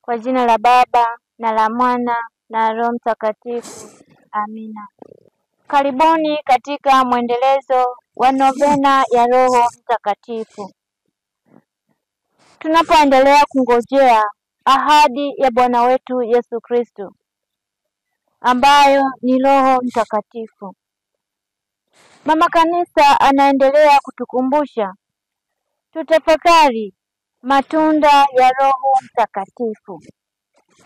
Kwa jina la Baba na la Mwana na Roho Mtakatifu. Amina. Karibuni katika mwendelezo wa novena ya Roho Mtakatifu. Tunapoendelea kungojea ahadi ya Bwana wetu Yesu Kristo, ambayo ni Roho Mtakatifu. Mama Kanisa anaendelea kutukumbusha tutafakari matunda ya Roho Mtakatifu.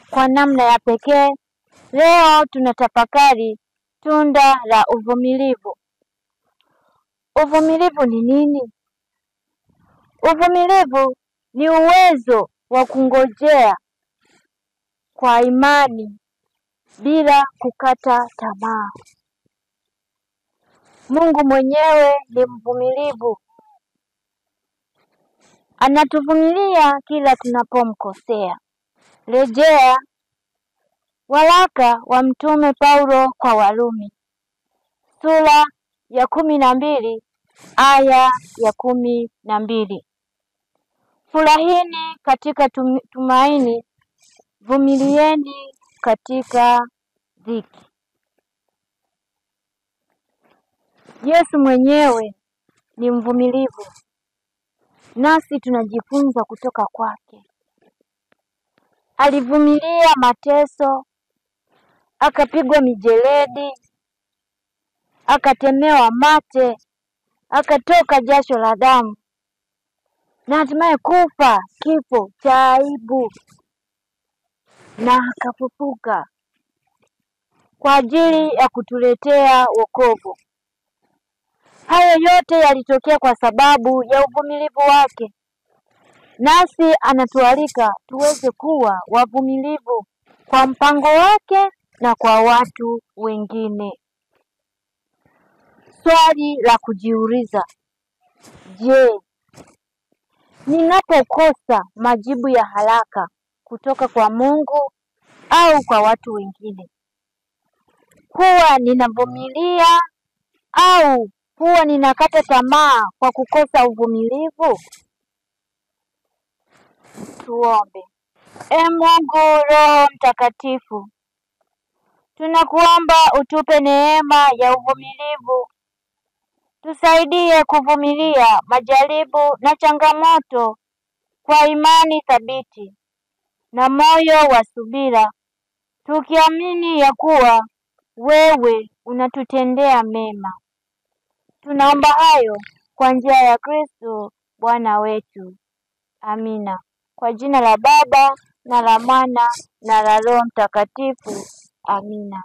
Kwa namna ya pekee, leo tunatafakari tunda la uvumilivu. Uvumilivu ni nini? Uvumilivu ni uwezo wa kungojea kwa imani bila kukata tamaa. Mungu mwenyewe ni mvumilivu. Anatuvumilia kila tunapomkosea. Rejea waraka wa Mtume Paulo kwa Warumi, sura ya 12 aya ya 12. Furahini katika tumaini, vumilieni katika dhiki. Yesu mwenyewe ni mvumilivu, nasi tunajifunza kutoka kwake. Alivumilia mateso, akapigwa mijeledi, akatemewa mate, akatoka jasho la damu, na hatimaye kufa kifo cha aibu, na akafufuka kwa ajili ya kutuletea wokovu. Hayo yote yalitokea kwa sababu ya uvumilivu wake. Nasi anatualika tuweze kuwa wavumilivu kwa mpango wake na kwa watu wengine. Swali la kujiuliza: je, ninapokosa majibu ya haraka kutoka kwa Mungu au kwa watu wengine, huwa ninavumilia au huwa ninakata tamaa kwa kukosa uvumilivu? Tuombe. Mungu Roho Mtakatifu, tunakuomba utupe neema ya uvumilivu. Tusaidie kuvumilia majaribu na changamoto kwa imani thabiti na moyo wa subira, tukiamini ya kuwa wewe unatutendea mema. Tunaomba hayo kwa njia ya Kristo Bwana wetu. Amina. Kwa jina la Baba na la Mwana na la Roho Mtakatifu. Amina.